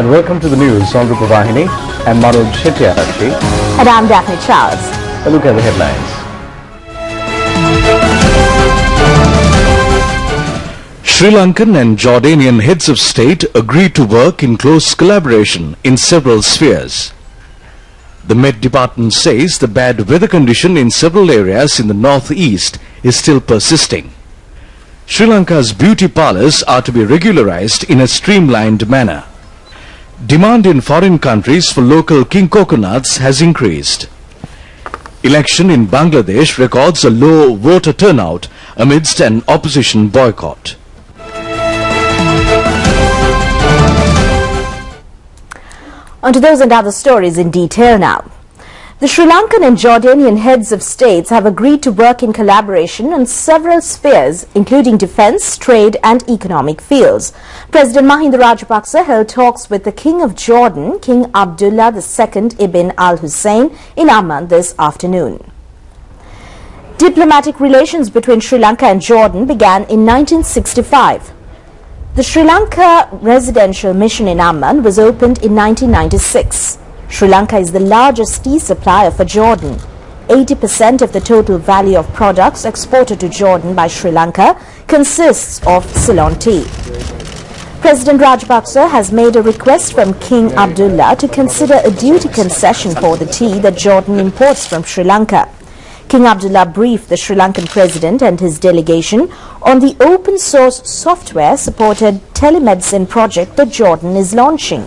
and welcome to the news on Rupavahini and Manoj Shetty. And I'm Daphne Charles. A look at the headlines. Sri Lankan and Jordanian heads of state agreed to work in close collaboration in several spheres. The Met Department says the bad weather condition in several areas in the northeast is still persisting. Sri Lanka's beauty parlours are to be regularized in a streamlined manner. Demand in foreign countries for local king coconuts has increased. Election in Bangladesh records a low voter turnout amidst an opposition boycott. On to those and other stories in detail now. The Sri Lankan and Jordanian heads of states have agreed to work in collaboration on several spheres, including defence, trade and economic fields. President Mahinda Rajapaksa held talks with the King of Jordan, King Abdullah II ibn al-Hussein, in Amman this afternoon. Diplomatic relations between Sri Lanka and Jordan began in 1965. The Sri Lanka Residential Mission in Amman was opened in 1996. Sri Lanka is the largest tea supplier for Jordan. 80% of the total value of products exported to Jordan by Sri Lanka consists of Ceylon tea. President Rajapaksa has made a request from King Abdullah to consider a duty concession for the tea that Jordan imports from Sri Lanka. King Abdullah briefed the Sri Lankan president and his delegation on the open-source software-supported telemedicine project that Jordan is launching.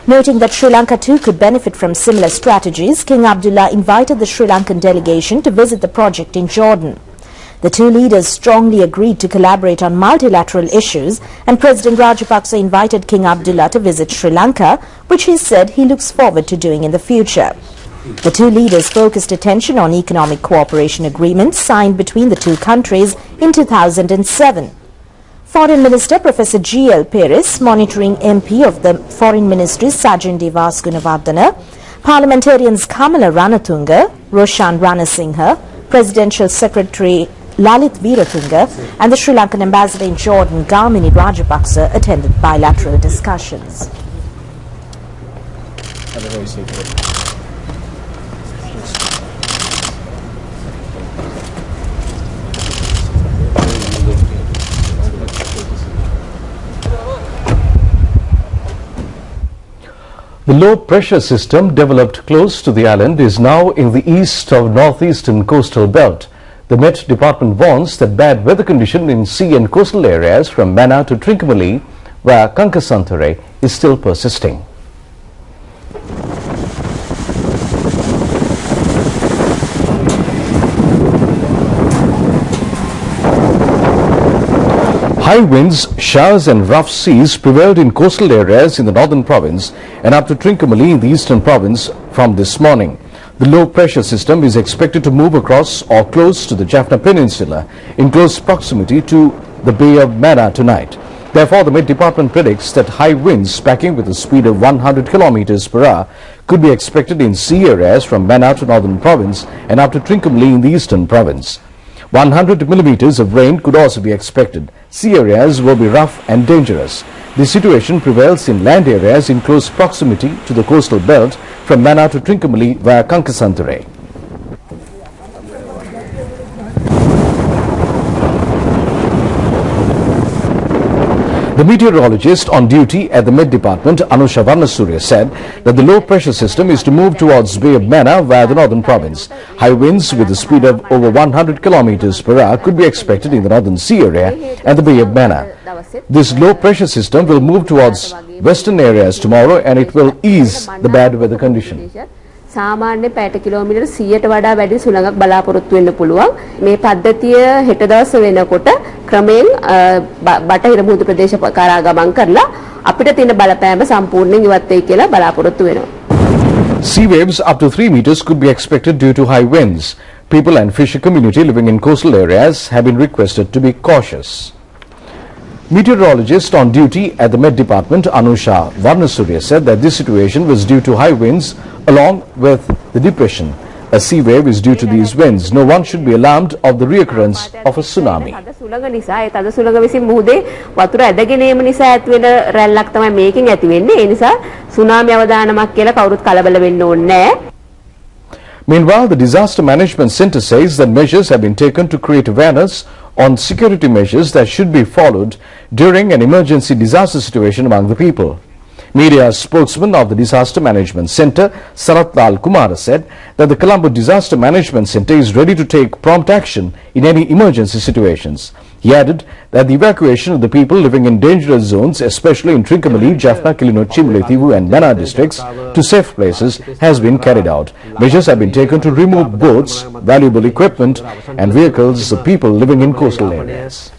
Noting that Sri Lanka too could benefit from similar strategies, King Abdullah invited the Sri Lankan delegation to visit the project in Jordan. The two leaders strongly agreed to collaborate on multilateral issues, and President Rajapaksa invited King Abdullah to visit Sri Lanka, which he said he looks forward to doing in the future. The two leaders focused attention on economic cooperation agreements signed between the two countries in 2007. Foreign Minister Professor G.L. Peris, monitoring MP of the Foreign Ministry Sajjan Divas Gunawardena, parliamentarians Kamala Ranatunga, Roshan Ranasinghe, Presidential Secretary Lalit Veeratunga and the Sri Lankan Ambassador in Jordan Gamini Rajapaksa attended bilateral discussions. The low-pressure system developed close to the island is now in the east of northeastern coastal belt. The Met Department warns that bad weather condition in sea and coastal areas from Mannar to Trincomalee via Kankasantare is still persisting. High winds, showers and rough seas prevailed in coastal areas in the northern province and up to Trincomalee in the eastern province from this morning. The low-pressure system is expected to move across or close to the Jaffna Peninsula in close proximity to the Bay of Mannar tonight. Therefore, the Met Department predicts that high winds packing with a speed of 100 km per hour could be expected in sea areas from Mannar to northern province and up to Trincomalee in the eastern province. 100 millimeters of rain could also be expected. Sea areas will be rough and dangerous. The situation prevails in land areas in close proximity to the coastal belt from Mannar to Trincomalee via Kankasantare. The meteorologist on duty at the Met Department, Anusha Varnasurya, said that the low-pressure system is to move towards Bay of Mannar via the northern province. High winds with a speed of over 100 km per hour could be expected in the northern sea area and the Bay of Mannar. This low-pressure system will move towards western areas tomorrow and it will ease the bad weather condition. සාමාන්‍ය පැයට kilometre 100ට වඩා වැඩි සුළඟක් බලාපොරොත්තු වෙන්න පුළුවන්. මේ පද්ධතිය හෙට දවස වෙනකොට ක්‍රමයෙන් බටහිර මුහුදු ප්‍රදේශ කරා ගමන් කරලා අපිට තියෙන බලපෑම සම්පූර්ණයෙන් ඉවත් වෙයි කියලා බලාපොරොත්තු වෙනවා. Sea waves up to 3 meters could be expected due to high winds. People and fisher community living in coastal areas have been requested to be cautious. Meteorologist on duty at the Met Department, Anusha Varnasurya, said that this situation was due to high winds along with the depression. A sea wave is due to these winds. No one should be alarmed of the reoccurrence of a tsunami. තද සුළඟ නිසා ඒ තද සුළඟ විසින් මුහුදේ වතුර ඇදගෙන ඒම නිසා ඇතිවෙන රැල්ලක් තමයි මේකෙන් ඇති වෙන්නේ. ඒ නිසා සුනාමි අවදානමක් කියලා කවුරුත් කලබල වෙන්න ඕනේ නැහැ. Meanwhile, the Disaster Management Center says that measures have been taken to create awareness on security measures that should be followed during an emergency disaster situation among the people. Media spokesman of the Disaster Management Center, Sarath Lal Kumar, said that the Colombo Disaster Management Center is ready to take prompt action in any emergency situations. He added that the evacuation of the people living in dangerous zones, especially in Trincomalee, Jaffna, Kilinochchi, Mullaitivu and Mana districts, to safe places has been carried out. Measures have been taken to remove boats, valuable equipment and vehicles of people living in coastal areas.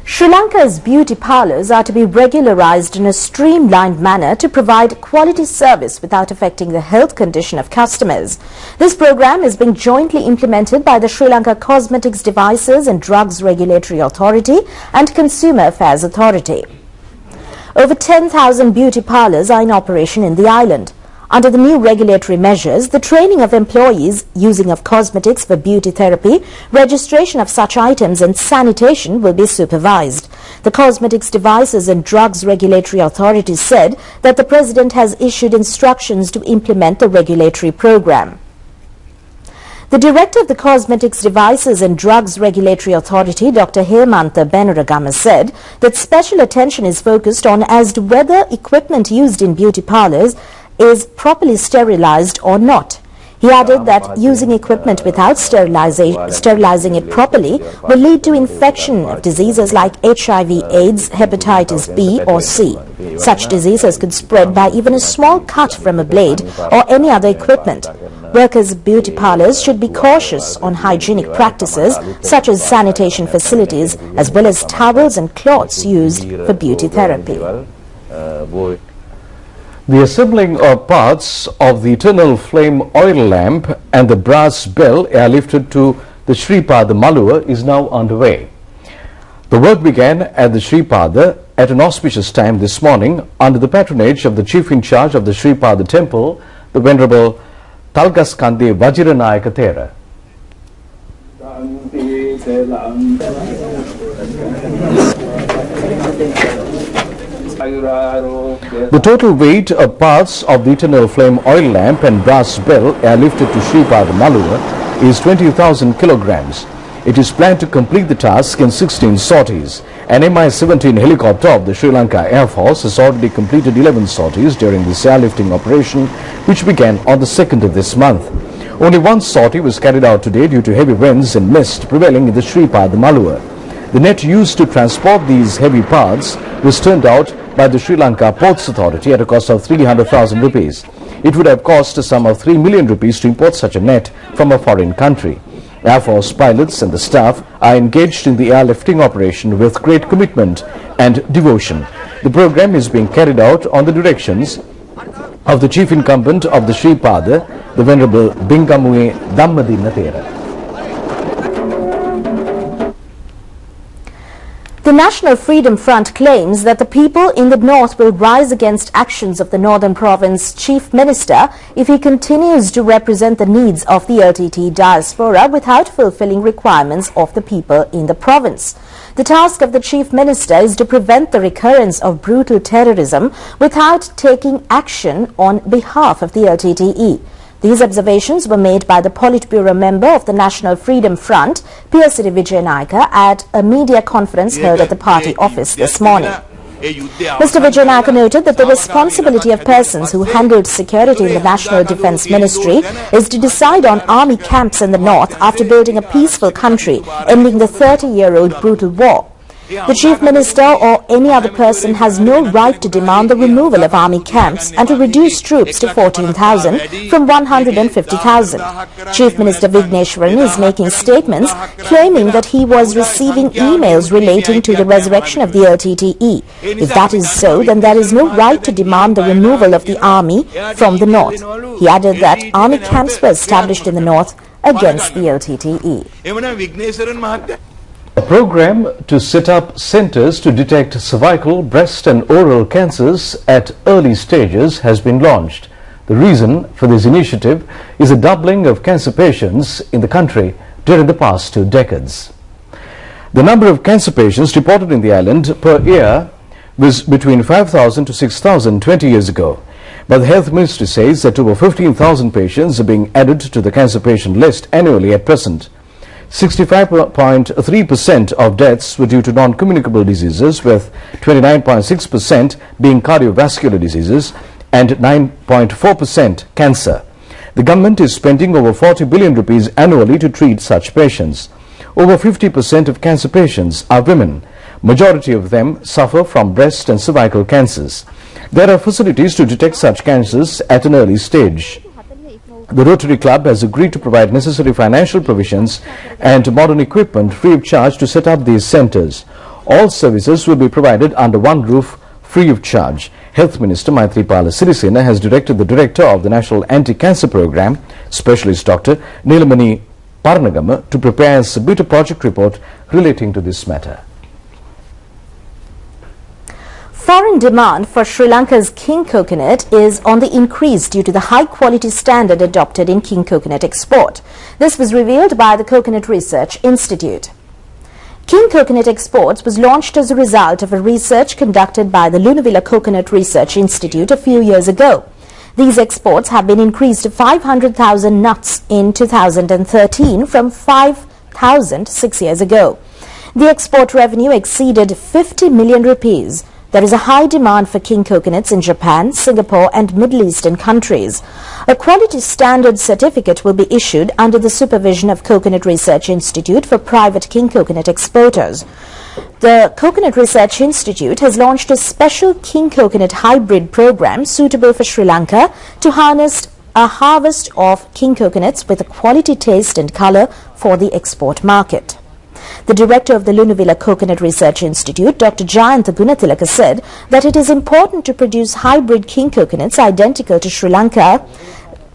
Sri Lanka's beauty parlours are to be regularised in a streamlined manner to provide quality service without affecting the health condition of customers. This programme is being jointly implemented by the Sri Lanka Cosmetics, Devices and Drugs Regulatory Authority and Consumer Affairs Authority. Over 10,000 beauty parlours are in operation in the island. Under the new regulatory measures, the training of employees, using of cosmetics for beauty therapy, registration of such items and sanitation will be supervised. The Cosmetics, Devices and Drugs Regulatory Authority said that the President has issued instructions to implement the regulatory program. The Director of the Cosmetics, Devices and Drugs Regulatory Authority, Dr. Hemantha Benaragama, said that special attention is focused on as to whether equipment used in beauty parlours is properly sterilized or not. He added that using equipment without sterilizing it properly will lead to infection of diseases like HIV, AIDS, hepatitis B or C. Such diseases could spread by even a small cut from a blade or any other equipment. Workers of beauty parlours should be cautious on hygienic practices such as sanitation facilities as well as towels and cloths used for beauty therapy. The assembling of parts of the eternal flame oil lamp and the brass bell airlifted to the Sripada Malua is now underway. The work began at the Sripada at an auspicious time this morning under the patronage of the Chief in Charge of the Sripada Temple, the Venerable Talgaskande Vajiranayaka Thera. The total weight of parts of the eternal flame oil lamp and brass bell airlifted to Sripada Malua is 20,000 kilograms. It is planned to complete the task in 16 sorties. An Mi-17 helicopter of the Sri Lanka Air Force has already completed 11 sorties during this airlifting operation, which began on the 2nd of this month. Only one sortie was carried out today due to heavy winds and mist prevailing in the Sripada Malua. The net used to transport these heavy parts was turned out by the Sri Lanka Ports Authority at a cost of 300,000 rupees. It would have cost a sum of 3 million rupees to import such a net from a foreign country. Air Force pilots and the staff are engaged in the airlifting operation with great commitment and devotion. The program is being carried out on the directions of the chief incumbent of the Sripada, the Venerable Bingamue Dhammadina Thera. The National Freedom Front claims that the people in the north will rise against actions of the Northern Province Chief Minister if he continues to represent the needs of the LTT diaspora without fulfilling requirements of the people in the province. The task of the Chief Minister is to prevent the recurrence of brutal terrorism without taking action on behalf of the LTTE. These observations were made by the Politburo member of the National Freedom Front, Piyasiri Vijayanayaka, at a media conference held at the party office this morning. Mr. Vijayanayaka noted that the responsibility of persons who handled security in the National Defence Ministry is to decide on army camps in the north after building a peaceful country, ending the 30-year-old brutal war. The Chief Minister or any other person has no right to demand the removal of army camps and to reduce troops to 14,000 from 150,000. Chief Minister Vigneshwaran is making statements claiming that he was receiving emails relating to the resurrection of the LTTE. If that is so, then there is no right to demand the removal of the army from the north. He added that army camps were established in the north against the LTTE. A program to set up centers to detect cervical, breast and oral cancers at early stages has been launched. The reason for this initiative is a doubling of cancer patients in the country during the past 2 decades. The number of cancer patients reported in the island per year was between 5,000 to 6,000 20 years ago. But the Health Ministry says that over 15,000 patients are being added to the cancer patient list annually at present. 65.3% of deaths were due to non-communicable diseases, with 29.6% being cardiovascular diseases and 9.4% cancer. The government is spending over 40 billion rupees annually to treat such patients. Over 50% of cancer patients are women. Majority of them suffer from breast and cervical cancers. There are facilities to detect such cancers at an early stage. The Rotary Club has agreed to provide necessary financial provisions and modern equipment free of charge to set up these centers. All services will be provided under one roof free of charge. Health Minister Maithripala Sirisena has directed the Director of the National Anti-Cancer Program, Specialist Dr. Neelamani Paranagama, to prepare and submit a project report relating to this matter. Foreign demand for Sri Lanka's king coconut is on the increase due to the high-quality standard adopted in king coconut export. This was revealed by the Coconut Research Institute. King Coconut Exports was launched as a result of a research conducted by the Lunavilla Coconut Research Institute a few years ago. These exports have been increased to 500,000 nuts in 2013 from 5,000 6 years ago. The export revenue exceeded 50 million rupees. There is a high demand for king coconuts in Japan, Singapore and Middle Eastern countries. A quality standard certificate will be issued under the supervision of Coconut Research Institute for private king coconut exporters. The Coconut Research Institute has launched a special king coconut hybrid program suitable for Sri Lanka to harness a harvest of king coconuts with a quality taste and color for the export market. The director of the Lunavilla Coconut Research Institute, Dr. Jayantha Gunathilaka, said that it is important to produce hybrid king coconuts identical to Sri Lanka.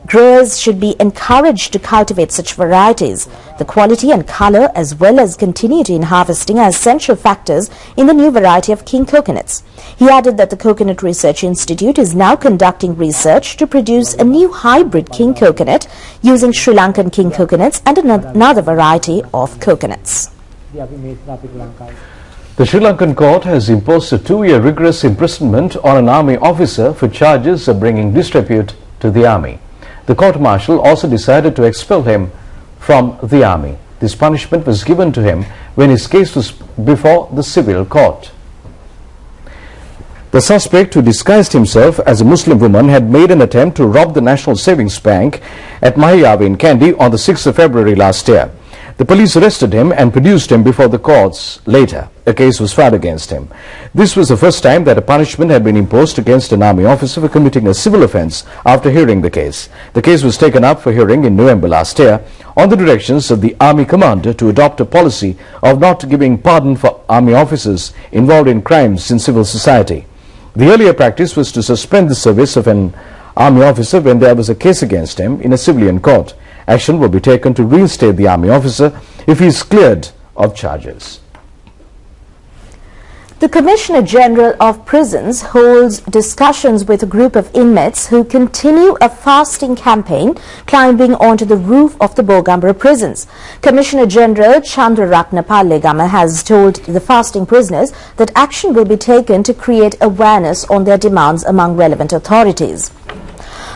Growers should be encouraged to cultivate such varieties. The quality and color as well as continuity in harvesting are essential factors in the new variety of king coconuts. He added that the Coconut Research Institute is now conducting research to produce a new hybrid king coconut using Sri Lankan king coconuts and another variety of coconuts. The Sri Lankan court has imposed a 2-year rigorous imprisonment on an army officer for charges of bringing disrepute to the army. The court-martial also decided to expel him from the army. This punishment was given to him when his case was before the civil court. The suspect, who disguised himself as a Muslim woman, had made an attempt to rob the National Savings Bank at Mahiyawe in Kandy on the 6th of February last year. The police arrested him and produced him before the courts later. A case was filed against him. This was the first time that a punishment had been imposed against an army officer for committing a civil offence after hearing the case. The case was taken up for hearing in November last year on the directions of the army commander to adopt a policy of not giving pardon for army officers involved in crimes in civil society. The earlier practice was to suspend the service of an army officer when there was a case against him in a civilian court. Action will be taken to reinstate the army officer if he is cleared of charges. The Commissioner General of Prisons holds discussions with a group of inmates who continue a fasting campaign climbing onto the roof of the Bogambara prisons. Commissioner General Chandraratna Pallegama has told the fasting prisoners that action will be taken to create awareness on their demands among relevant authorities.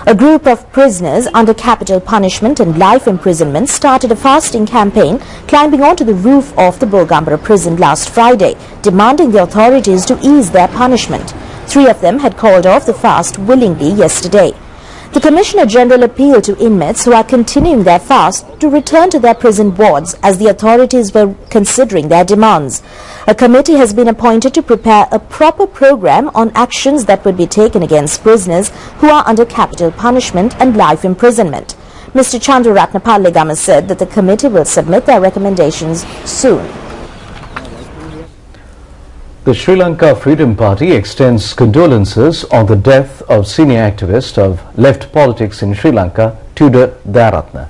A group of prisoners under capital punishment and life imprisonment started a fasting campaign climbing onto the roof of the Bogambara prison last Friday, demanding the authorities to ease their punishment. 3 of them had called off the fast willingly yesterday. The Commissioner General appealed to inmates who are continuing their fast to return to their prison wards as the authorities were considering their demands. A committee has been appointed to prepare a proper program on actions that would be taken against prisoners who are under capital punishment and life imprisonment. Mr. Chandraratna Pallegama said that the committee will submit their recommendations soon. The Sri Lanka Freedom Party extends condolences on the death of senior activist of left politics in Sri Lanka, Tudor Dayaratne.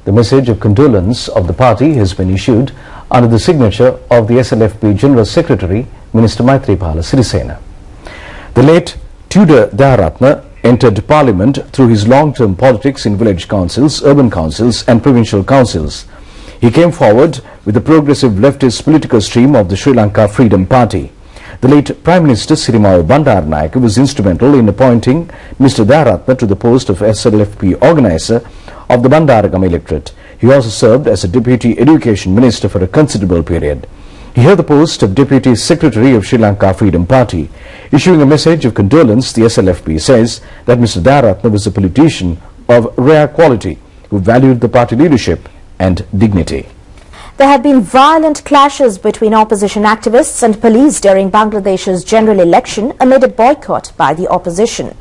The message of condolence of the party has been issued under the signature of the SLFP General Secretary, Minister Maithripala Sirisena. The late Tudor Dayaratne entered parliament through his long-term politics in village councils, urban councils and provincial councils. He came forward with the progressive leftist political stream of the Sri Lanka Freedom Party. The late Prime Minister Sirimao Bandaranaike was instrumental in appointing Mr. Daratna to the post of SLFP organizer of the Bandaragam electorate. He also served as a Deputy Education Minister for a considerable period. He held the post of Deputy Secretary of Sri Lanka Freedom Party. Issuing a message of condolence, the SLFP says that Mr. Daratna was a politician of rare quality who valued the party leadership and dignity. There have been violent clashes between opposition activists and police during Bangladesh's general election amid a boycott by the opposition.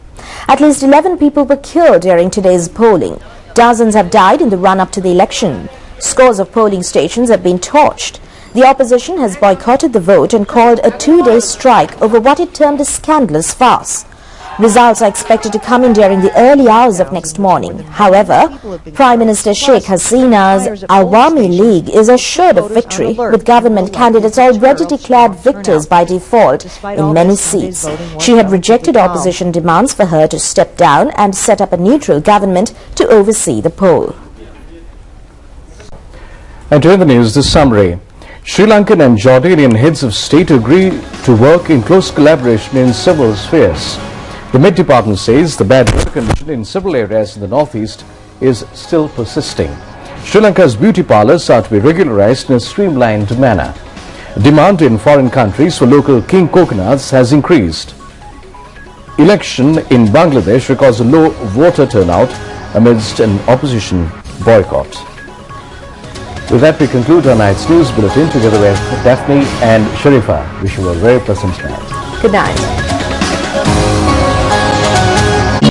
At least 11 people were killed during today's polling. Dozens have died in the run-up to the election. Scores of polling stations have been torched. The opposition has boycotted the vote and called a two-day strike over what it termed a scandalous farce. Results are expected to come in during the early hours of next morning. However, Prime Minister Sheikh Hasina's Awami League is assured of victory, with government candidates already declared victors by default in many seats. She had rejected opposition demands for her to step down and set up a neutral government to oversee the poll. And to end the news, this summary. Sri Lankan and Jordanian heads of state agree to work in close collaboration in several spheres. The Met Department says the bad weather condition in several areas in the northeast is still persisting. Sri Lanka's beauty parlours are to be regularized in a streamlined manner. Demand in foreign countries for local king coconuts has increased. Election in Bangladesh records a low voter turnout amidst an opposition boycott. With that, we conclude our night's news bulletin together with Daphne and Sharifa. Wish you a very pleasant night. Good night.